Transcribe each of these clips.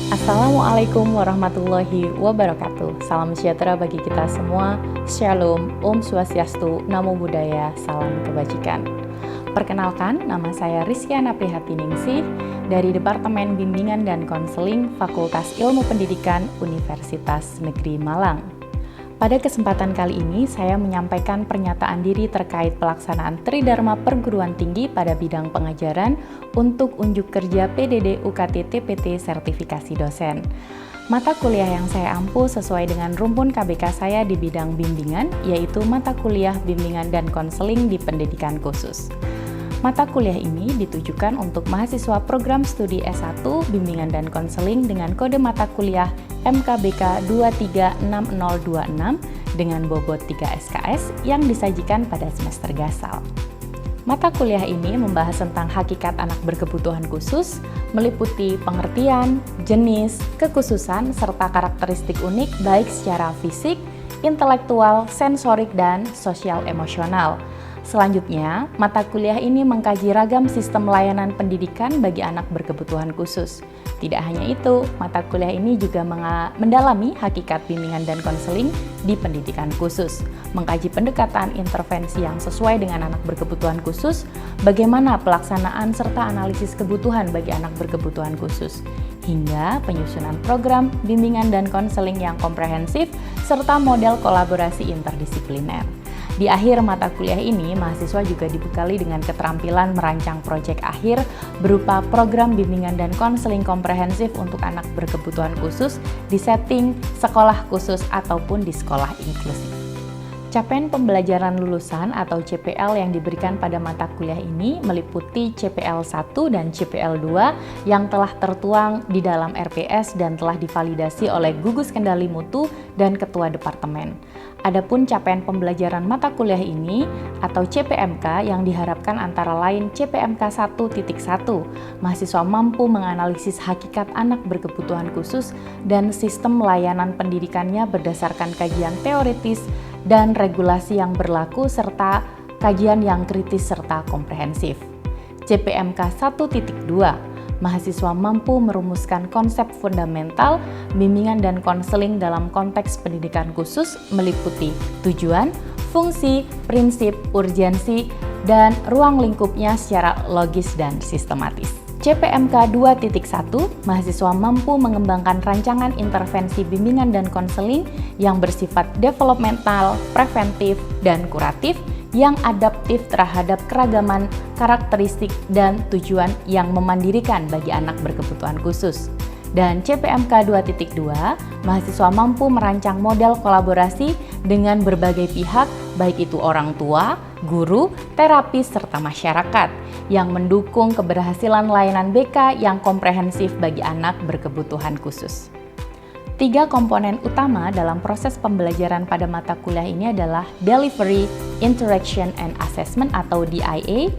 Assalamualaikum warahmatullahi wabarakatuh. Salam sejahtera bagi kita semua. Shalom, Om Swastiastu, Namo Buddhaya, salam kebajikan. Perkenalkan, nama saya Rizkyana Prihatiningsih dari Departemen Bimbingan dan Konseling Fakultas Ilmu Pendidikan Universitas Negeri Malang. Pada kesempatan kali ini, saya menyampaikan pernyataan diri terkait pelaksanaan Tridharma Perguruan Tinggi pada bidang pengajaran untuk unjuk kerja PDD UKT TPT Sertifikasi Dosen. Mata kuliah yang saya ampu sesuai dengan rumpun KBK saya di bidang bimbingan, yaitu mata kuliah bimbingan dan konseling di pendidikan khusus. Mata kuliah ini ditujukan untuk mahasiswa program studi S1 Bimbingan dan Konseling dengan kode mata kuliah MKBK 236026 dengan bobot 3 SKS yang disajikan pada semester gasal. Mata kuliah ini membahas tentang hakikat anak berkebutuhan khusus, meliputi pengertian, jenis, kekhususan, serta karakteristik unik baik secara fisik, intelektual, sensorik, dan sosial emosional. Selanjutnya, mata kuliah ini mengkaji ragam sistem layanan pendidikan bagi anak berkebutuhan khusus. Tidak hanya itu, mata kuliah ini juga mendalami hakikat bimbingan dan konseling di pendidikan khusus, mengkaji pendekatan intervensi yang sesuai dengan anak berkebutuhan khusus, bagaimana pelaksanaan serta analisis kebutuhan bagi anak berkebutuhan khusus, hingga penyusunan program bimbingan dan konseling yang komprehensif, serta model kolaborasi interdisipliner. Di akhir mata kuliah ini, mahasiswa juga dibekali dengan keterampilan merancang proyek akhir berupa program bimbingan dan konseling komprehensif untuk anak berkebutuhan khusus di setting sekolah khusus ataupun di sekolah inklusif. Capaian pembelajaran lulusan atau CPL yang diberikan pada mata kuliah ini meliputi CPL 1 dan CPL 2 yang telah tertuang di dalam RPS dan telah divalidasi oleh Gugus Kendali Mutu dan Ketua Departemen. Adapun capaian pembelajaran mata kuliah ini atau CPMK yang diharapkan antara lain CPMK 1.1, mahasiswa mampu menganalisis hakikat anak berkebutuhan khusus dan sistem layanan pendidikannya berdasarkan kajian teoritis dan regulasi yang berlaku serta kajian yang kritis serta komprehensif. CPMK 1.2, mahasiswa mampu merumuskan konsep fundamental bimbingan dan konseling dalam konteks pendidikan khusus meliputi tujuan, fungsi, prinsip, urgensi, dan ruang lingkupnya secara logis dan sistematis. CPMK 2.1, mahasiswa mampu mengembangkan rancangan intervensi bimbingan dan konseling yang bersifat developmental, preventif, dan kuratif yang adaptif terhadap keragaman karakteristik dan tujuan yang memandirikan bagi anak berkebutuhan khusus. Dan CPMK 2.2, mahasiswa mampu merancang model kolaborasi dengan berbagai pihak, baik itu orang tua, guru, terapis, serta masyarakat, yang mendukung keberhasilan layanan BK yang komprehensif bagi anak berkebutuhan khusus. 3 komponen utama dalam proses pembelajaran pada mata kuliah ini adalah Delivery, Interaction, and Assessment atau DIA.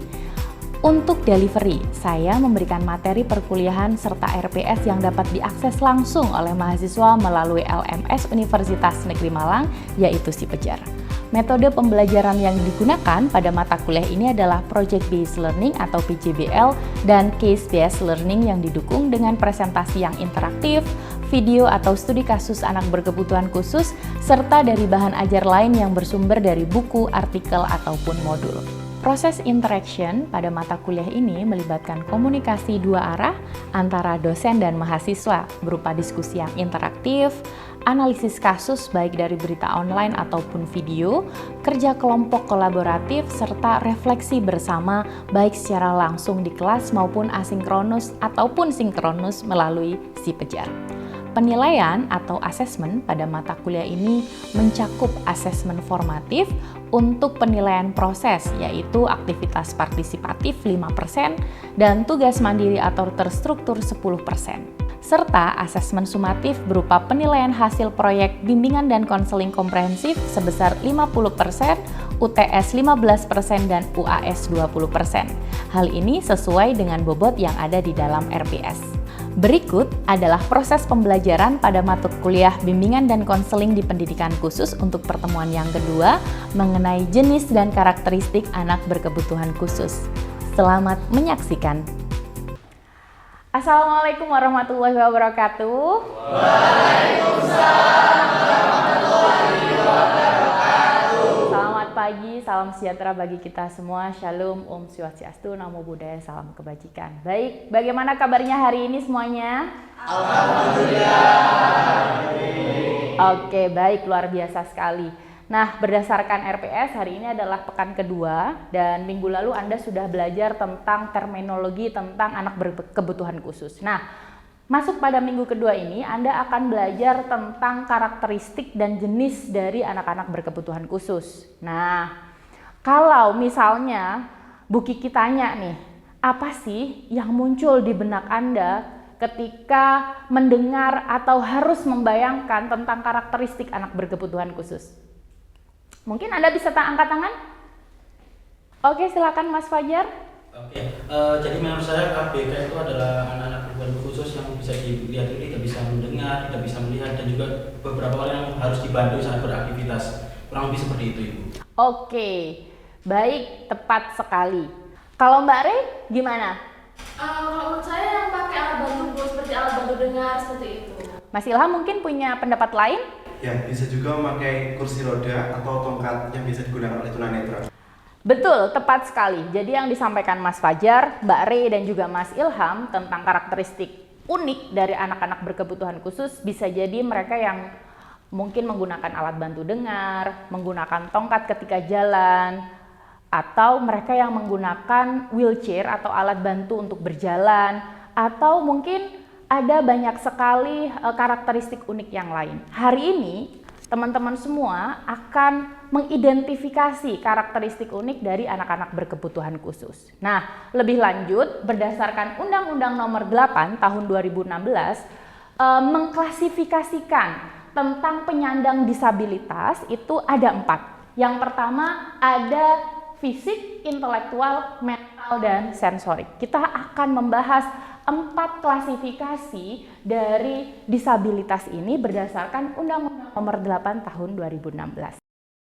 Untuk delivery, saya memberikan materi perkuliahan serta RPS yang dapat diakses langsung oleh mahasiswa melalui LMS Universitas Negeri Malang, yaitu Si Pejar. Metode pembelajaran yang digunakan pada mata kuliah ini adalah Project Based Learning atau PJBL dan Case Based Learning yang didukung dengan presentasi yang interaktif, video atau studi kasus anak berkebutuhan khusus, serta dari bahan ajar lain yang bersumber dari buku, artikel, ataupun modul. Proses interaction pada mata kuliah ini melibatkan komunikasi dua arah antara dosen dan mahasiswa berupa diskusi yang interaktif, analisis kasus baik dari berita online ataupun video, kerja kelompok kolaboratif, serta refleksi bersama baik secara langsung di kelas maupun asinkronus ataupun sinkronus melalui Si Pejar. Penilaian atau asesmen pada mata kuliah ini mencakup asesmen formatif untuk penilaian proses, yaitu aktivitas partisipatif 5% dan tugas mandiri atau terstruktur 10%. Serta asesmen sumatif berupa penilaian hasil proyek bimbingan dan konseling komprehensif sebesar 50%, UTS 15%, dan UAS 20%. Hal ini sesuai dengan bobot yang ada di dalam RPS. Berikut adalah proses pembelajaran pada mata kuliah bimbingan dan konseling di pendidikan khusus untuk pertemuan yang kedua mengenai jenis dan karakteristik anak berkebutuhan khusus. Selamat menyaksikan. Assalamualaikum warahmatullahi wabarakatuh. Selamat pagi, salam sejahtera bagi kita semua. Shalom, Om Swastiastu, Namo Buddhaya, salam kebajikan. Baik, bagaimana kabarnya hari ini semuanya? Alhamdulillah. Oke, baik, luar biasa sekali. Nah, berdasarkan RPS, hari ini adalah pekan kedua dan minggu lalu Anda sudah belajar tentang terminologi tentang anak berkebutuhan khusus. Nah, masuk pada minggu kedua ini, Anda akan belajar tentang karakteristik dan jenis dari anak-anak berkebutuhan khusus. Nah, kalau misalnya Bu Kiki tanya nih, apa sih yang muncul di benak Anda ketika mendengar atau harus membayangkan tentang karakteristik anak berkebutuhan khusus? Mungkin Anda bisa angkat tangan? Oke, silakan Mas Fajar. Oke, jadi menurut saya KBK itu adalah anak-anak berkebutuhan khusus yang bisa dilihat ini tidak bisa mendengar, tidak bisa melihat, dan juga beberapa orang yang harus dibantu saat beraktivitas. Kurang lebih seperti itu, Ibu. Oke, baik, tepat sekali. Kalau Mbak Re, gimana? Kalau menurut saya yang pakai alat bantu Bu, seperti alat bantu dengar, seperti itu. Mas Ilham mungkin punya pendapat lain? Ya, bisa juga memakai kursi roda atau tongkat yang bisa digunakan oleh tunanetra. Betul, tepat sekali. Jadi yang disampaikan Mas Fajar, Mbak Re, dan juga Mas Ilham tentang karakteristik unik dari anak-anak berkebutuhan khusus bisa jadi mereka yang mungkin menggunakan alat bantu dengar, menggunakan tongkat ketika jalan, atau mereka yang menggunakan wheelchair atau alat bantu untuk berjalan, atau mungkin ada banyak sekali karakteristik unik yang lain. Hari ini teman-teman semua akan mengidentifikasi karakteristik unik dari anak-anak berkebutuhan khusus. Nah, lebih lanjut berdasarkan Undang-Undang Nomor 8 Tahun 2016 mengklasifikasikan tentang penyandang disabilitas itu ada 4. Yang pertama ada fisik, intelektual, mental, dan sensorik. Kita akan membahas 4 klasifikasi dari disabilitas ini berdasarkan Undang-Undang Nomor 8 Tahun 2016.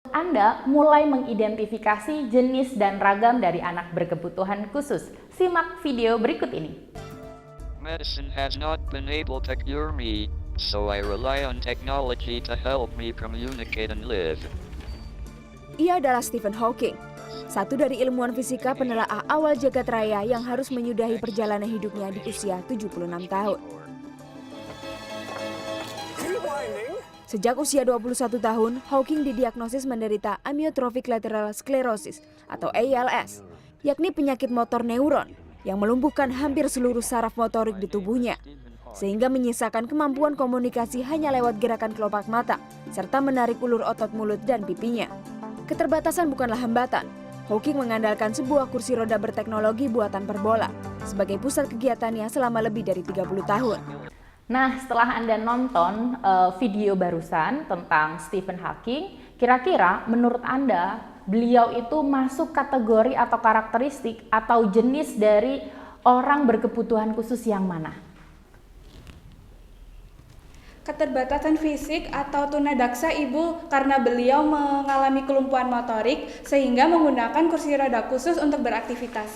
Anda mulai mengidentifikasi jenis dan ragam dari anak berkebutuhan khusus. Simak video berikut ini. Medicine has not been able to cure me, so I rely on technology to help me communicate and live. Ia adalah Stephen Hawking, satu dari ilmuwan fisika penelaah awal jagat raya yang harus menyudahi perjalanan hidupnya di usia 76 tahun. Sejak usia 21 tahun, Hawking didiagnosis menderita amyotrophic lateral sclerosis atau ALS, yakni penyakit motor neuron yang melumpuhkan hampir seluruh saraf motorik di tubuhnya, sehingga menyisakan kemampuan komunikasi hanya lewat gerakan kelopak mata, serta menarik ulur otot mulut dan pipinya. Keterbatasan bukanlah hambatan. Hawking mengandalkan sebuah kursi roda berteknologi buatan Perbola sebagai pusat kegiatannya selama lebih dari 30 tahun. Nah, setelah Anda nonton video barusan tentang Stephen Hawking, kira-kira menurut Anda beliau itu masuk kategori atau karakteristik atau jenis dari orang berkebutuhan khusus yang mana? Keterbatasan fisik atau tunadaksa Ibu, karena beliau mengalami kelumpuhan motorik sehingga menggunakan kursi roda khusus untuk beraktivitas.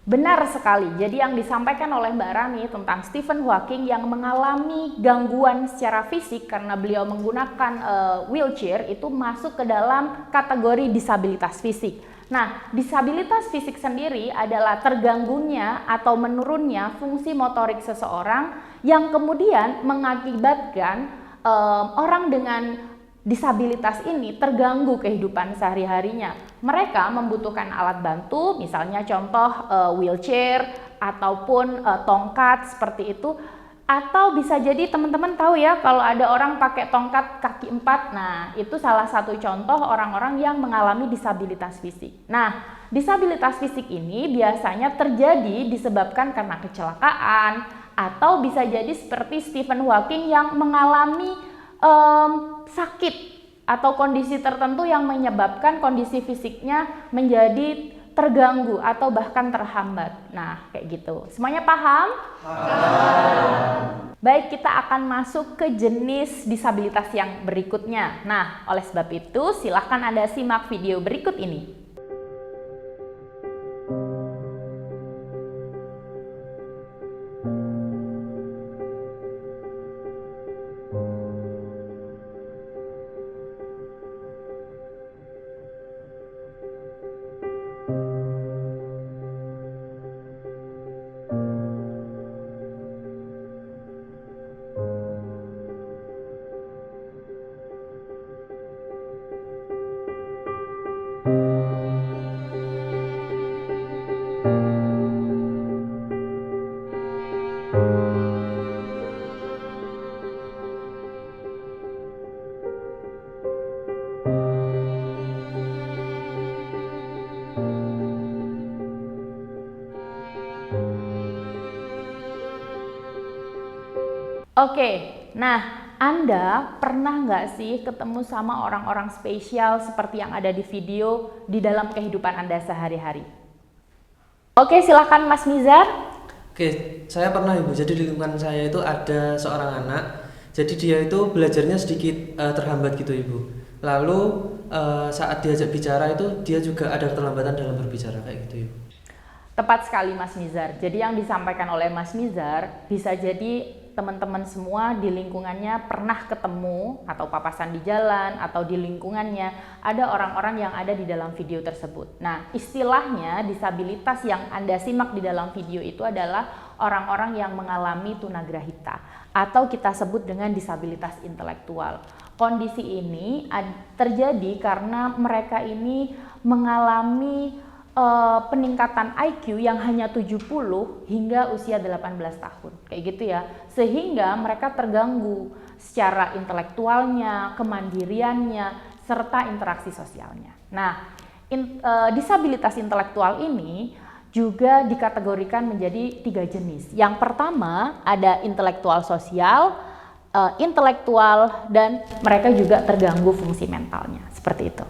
Benar sekali. Jadi yang disampaikan oleh Mbak Rani tentang Stephen Hawking yang mengalami gangguan secara fisik karena beliau menggunakan wheelchair itu masuk ke dalam kategori disabilitas fisik. Nah, disabilitas fisik sendiri adalah terganggunya atau menurunnya fungsi motorik seseorang yang kemudian mengakibatkan orang dengan disabilitas ini terganggu kehidupan sehari-harinya. Mereka membutuhkan alat bantu, misalnya contoh wheelchair ataupun tongkat seperti itu. Atau bisa jadi teman-teman tahu ya kalau ada orang pakai tongkat kaki 4, nah itu salah satu contoh orang-orang yang mengalami disabilitas fisik. Nah, disabilitas fisik ini biasanya terjadi disebabkan karena kecelakaan atau bisa jadi seperti Stephen Hawking yang mengalami sakit atau kondisi tertentu yang menyebabkan kondisi fisiknya menjadi terganggu atau bahkan terhambat. Nah, kayak gitu. Semuanya paham? Paham. Baik, kita akan masuk ke jenis disabilitas yang berikutnya. Nah, oleh sebab itu, silahkan Anda simak video berikut ini. Oke, nah Anda pernah nggak sih ketemu sama orang-orang spesial seperti yang ada di video di dalam kehidupan Anda sehari-hari? Oke, silakan Mas Nizar. Oke, saya pernah Ibu. Jadi di lingkungan saya itu ada seorang anak. Jadi dia itu belajarnya sedikit terhambat gitu Ibu. Lalu saat diajak bicara itu dia juga ada keterlambatan dalam berbicara kayak gitu Ibu. Tepat sekali Mas Nizar. Jadi yang disampaikan oleh Mas Nizar bisa jadi teman-teman semua di lingkungannya pernah ketemu atau papasan di jalan atau di lingkungannya ada orang-orang yang ada di dalam video tersebut. Nah, istilahnya disabilitas yang Anda simak di dalam video itu adalah orang-orang yang mengalami tunagrahita atau kita sebut dengan disabilitas intelektual. Kondisi ini terjadi karena mereka ini mengalami peningkatan IQ yang hanya 70 hingga usia 18 tahun kayak gitu ya, sehingga mereka terganggu secara intelektualnya, kemandiriannya, serta interaksi sosialnya. Nah, disabilitas intelektual ini juga dikategorikan menjadi 3 jenis. Yang pertama ada intelektual sosial, intelektual, dan mereka juga terganggu fungsi mentalnya, seperti itu.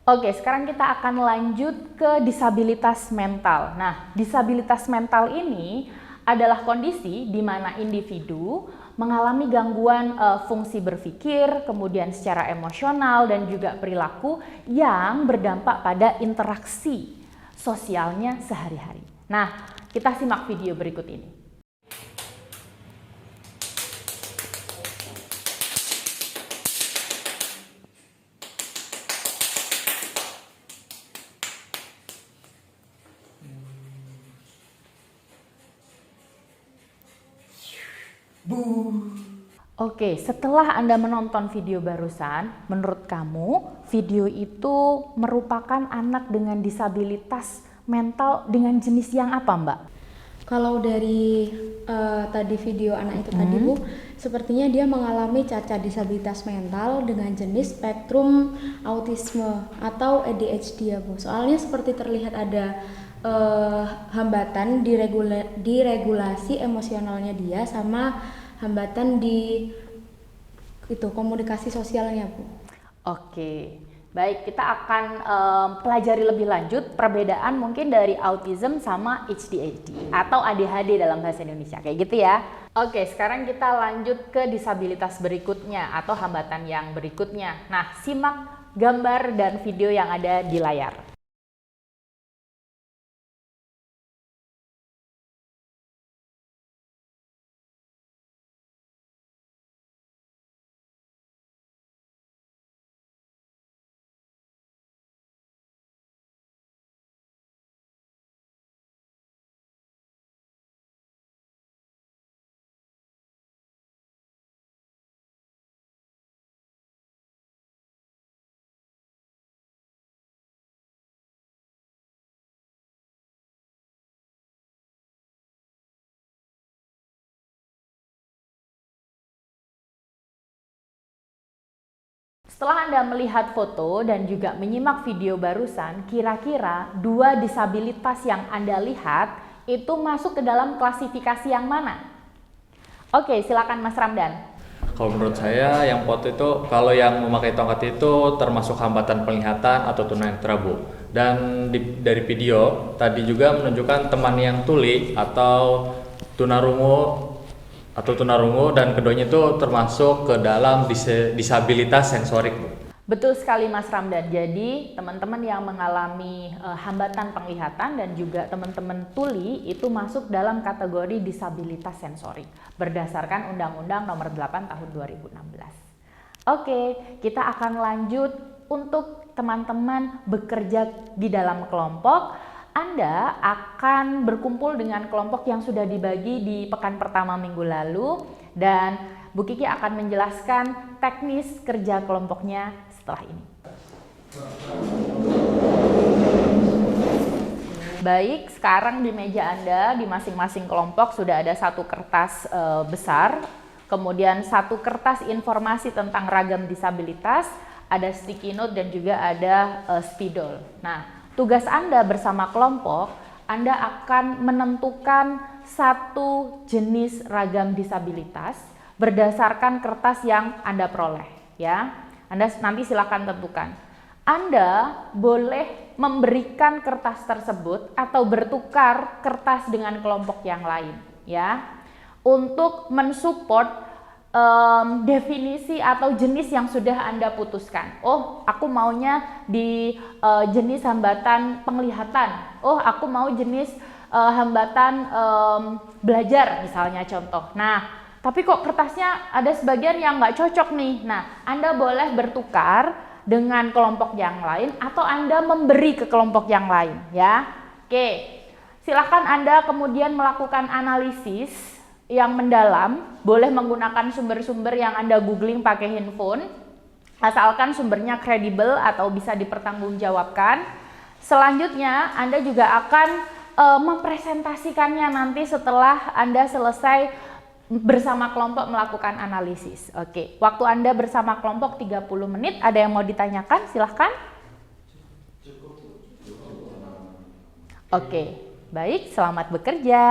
Oke, sekarang kita akan lanjut ke disabilitas mental. Nah, disabilitas mental ini adalah kondisi di mana individu mengalami gangguan fungsi berpikir, kemudian secara emosional dan juga perilaku yang berdampak pada interaksi sosialnya sehari-hari. Nah, kita simak video berikut ini. Oke, setelah Anda menonton video barusan, menurut kamu video itu merupakan anak dengan disabilitas mental dengan jenis yang apa, Mbak? Kalau dari tadi video anak itu tadi Bu, sepertinya dia mengalami cacat disabilitas mental dengan jenis spektrum autisme atau ADHD ya Bu. Soalnya seperti terlihat ada hambatan di regulasi emosionalnya dia sama hambatan di itu komunikasi sosialnya Bu. Oke, baik, kita akan pelajari lebih lanjut perbedaan mungkin dari autism sama ADHD atau ADHD dalam bahasa Indonesia, kayak gitu ya. Oke, sekarang kita lanjut ke disabilitas berikutnya atau hambatan yang berikutnya. Nah, simak gambar dan video yang ada di layar. Setelah Anda melihat foto dan juga menyimak video barusan, kira-kira 2 disabilitas yang Anda lihat itu masuk ke dalam klasifikasi yang mana? Oke, silakan Mas Ramdan. Kalau menurut saya yang foto itu kalau yang memakai tongkat itu termasuk hambatan penglihatan atau tunanetra Bu. Dan dari video tadi juga menunjukkan teman yang tuli atau tunarungu dan keduanya itu termasuk ke dalam disabilitas sensorik Bu. Betul sekali Mas Ramdan. Jadi teman-teman yang mengalami hambatan penglihatan dan juga teman-teman tuli itu masuk dalam kategori disabilitas sensorik berdasarkan Undang-Undang Nomor 8 Tahun 2016. Oke, kita akan lanjut untuk teman-teman bekerja di dalam kelompok. Anda akan berkumpul dengan kelompok yang sudah dibagi di pekan pertama minggu lalu dan Bu Kiki akan menjelaskan teknis kerja kelompoknya setelah ini. Baik, sekarang di meja Anda di masing-masing kelompok sudah ada 1 kertas besar, kemudian 1 kertas informasi tentang ragam disabilitas, ada sticky note dan juga ada spidol. Nah, tugas Anda bersama kelompok, Anda akan menentukan 1 jenis ragam disabilitas berdasarkan kertas yang Anda peroleh ya. Anda nanti silakan tentukan. Anda boleh memberikan kertas tersebut atau bertukar kertas dengan kelompok yang lain ya. Untuk mensupport definisi atau jenis yang sudah Anda putuskan. Oh, aku maunya di jenis hambatan penglihatan. Oh, aku mau jenis hambatan belajar misalnya contoh. Nah, tapi kok kertasnya ada sebagian yang nggak cocok nih. Nah, Anda boleh bertukar dengan kelompok yang lain atau Anda memberi ke kelompok yang lain ya. Oke, silakan Anda kemudian melakukan analisis yang mendalam, boleh menggunakan sumber-sumber yang Anda googling pakai handphone, asalkan sumbernya kredibel atau bisa dipertanggungjawabkan. Selanjutnya, Anda juga akan mempresentasikannya nanti setelah Anda selesai bersama kelompok melakukan analisis. Oke, waktu Anda bersama kelompok 30 menit, ada yang mau ditanyakan? Silahkan. Oke, baik, selamat bekerja.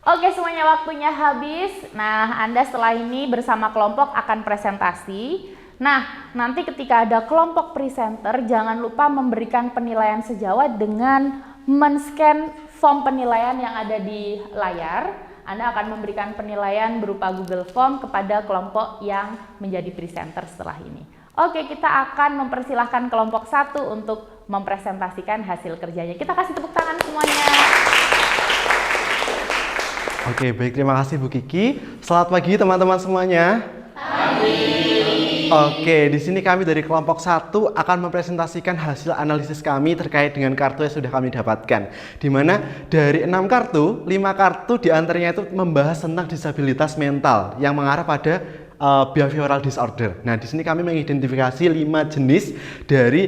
Oke, semuanya waktunya habis. Nah, Anda setelah ini bersama kelompok akan presentasi. Nah, nanti ketika ada kelompok presenter, jangan lupa memberikan penilaian sejawat dengan men-scan form penilaian yang ada di layar. Anda akan memberikan penilaian berupa Google Form kepada kelompok yang menjadi presenter setelah ini. Oke, kita akan mempersilahkan kelompok 1 untuk mempresentasikan hasil kerjanya. Kita kasih tepuk tangan semuanya. Oke, baik, terima kasih Bu Kiki. Selamat pagi teman-teman semuanya. Pagi. Oke, di sini kami dari kelompok 1 akan mempresentasikan hasil analisis kami terkait dengan kartu yang sudah kami dapatkan. Di mana dari 6 kartu, 5 kartu diantaranya itu membahas tentang disabilitas mental yang mengarah pada behavioral disorder. Nah, di sini kami mengidentifikasi 5 jenis dari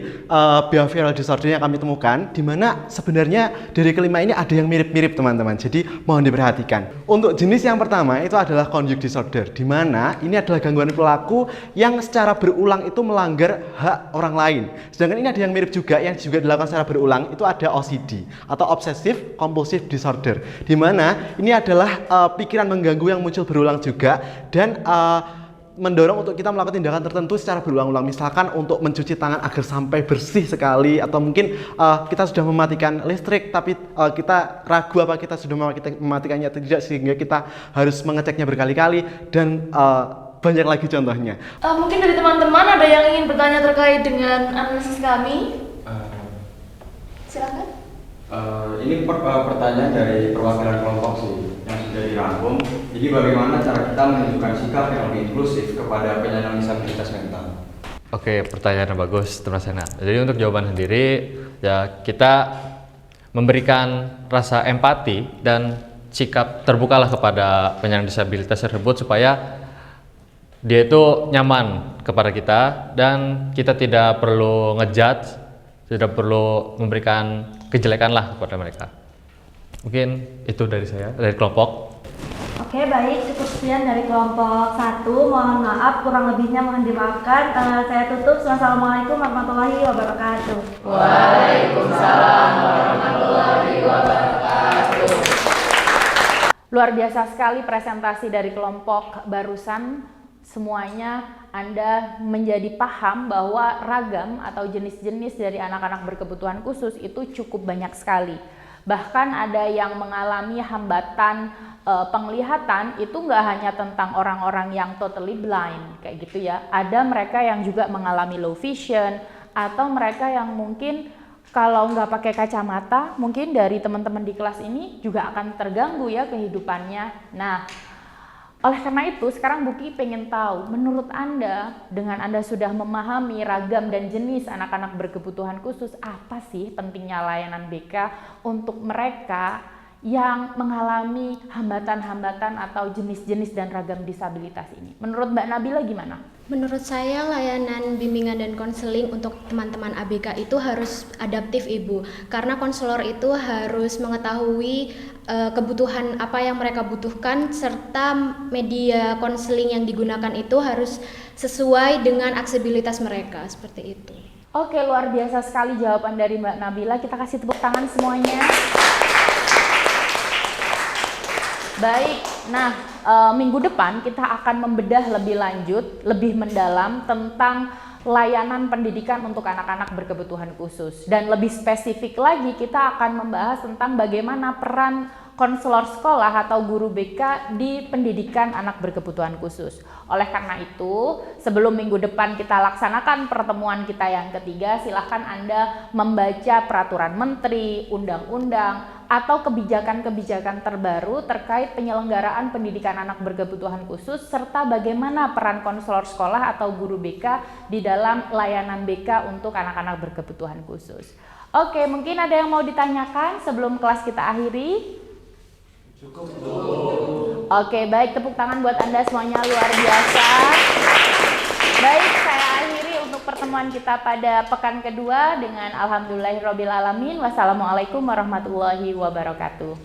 behavioral disorder yang kami temukan, di mana sebenarnya dari kelima ini ada yang mirip-mirip teman-teman. Jadi mohon diperhatikan. Untuk jenis yang pertama itu adalah conduct disorder, di mana ini adalah gangguan perilaku yang secara berulang itu melanggar hak orang lain. Sedangkan ini ada yang mirip juga yang juga dilakukan secara berulang, itu ada OCD atau obsessive compulsive disorder, di mana ini adalah pikiran mengganggu yang muncul berulang juga dan mendorong untuk kita melakukan tindakan tertentu secara berulang-ulang, misalkan untuk mencuci tangan agar sampai bersih sekali, atau mungkin kita sudah mematikan listrik tapi kita ragu apa kita sudah mematikannya atau tidak, sehingga kita harus mengeceknya berkali-kali, dan banyak lagi contohnya. Mungkin dari teman-teman ada yang ingin bertanya terkait dengan analisis kami? Silakan. Ini pertanyaan dari perwakilan kelompok sih yang sudah dirangkum. Jadi bagaimana cara kita menunjukkan sikap yang lebih inklusif kepada penyandang disabilitas mental? Oke, pertanyaan yang bagus, teman Sena. Jadi untuk jawaban sendiri, ya kita memberikan rasa empati dan sikap terbukalah kepada penyandang disabilitas tersebut supaya dia itu nyaman kepada kita dan kita tidak perlu ngejudge, tidak perlu memberikan kejelekan lah kepada mereka. Mungkin itu dari saya, dari kelompok. Oke, baik, cukup sekian dari kelompok 1. Mohon maaf, kurang lebihnya mohon dimaafkan. Saya tutup. Wassalamualaikum warahmatullahi wabarakatuh. Waalaikumsalam warahmatullahi wabarakatuh. Luar biasa sekali presentasi dari kelompok barusan. Semuanya Anda menjadi paham bahwa ragam atau jenis-jenis dari anak-anak berkebutuhan khusus itu cukup banyak sekali. Bahkan ada yang mengalami hambatan penglihatan, itu nggak hanya tentang orang-orang yang totally blind kayak gitu ya. Ada mereka yang juga mengalami low vision, atau mereka yang mungkin kalau nggak pakai kacamata, mungkin dari teman-teman di kelas ini juga akan terganggu ya kehidupannya. Nah, oleh karena itu sekarang Buki pengen tahu, menurut Anda, dengan Anda sudah memahami ragam dan jenis anak-anak berkebutuhan khusus, apa sih pentingnya layanan BK untuk mereka yang mengalami hambatan-hambatan atau jenis-jenis dan ragam disabilitas ini. Menurut Mbak Nabila gimana? Menurut saya layanan bimbingan dan konseling untuk teman-teman ABK itu harus adaptif Ibu, karena konselor itu harus mengetahui kebutuhan apa yang mereka butuhkan, serta media konseling yang digunakan itu harus sesuai dengan aksesibilitas mereka, seperti itu. Oke, luar biasa sekali jawaban dari Mbak Nabila. Kita kasih tepuk tangan semuanya. Baik, nah minggu depan kita akan membedah lebih lanjut, lebih mendalam tentang layanan pendidikan untuk anak-anak berkebutuhan khusus. Dan lebih spesifik lagi kita akan membahas tentang bagaimana peran konselor sekolah atau guru BK di pendidikan anak berkebutuhan khusus. Oleh karena itu, sebelum minggu depan kita laksanakan pertemuan kita yang ketiga, silahkan Anda membaca peraturan menteri, undang-undang, atau kebijakan-kebijakan terbaru terkait penyelenggaraan pendidikan anak berkebutuhan khusus, serta bagaimana peran konselor sekolah atau guru BK di dalam layanan BK untuk anak-anak berkebutuhan khusus. Oke, mungkin ada yang mau ditanyakan sebelum kelas kita akhiri? Cukup. Oke, baik, tepuk tangan buat Anda semuanya, luar biasa. Baik, saya akhiri untuk pertemuan kita pada pekan kedua dengan alhamdulillahirabbil alamin. Wassalamualaikum warahmatullahi wabarakatuh.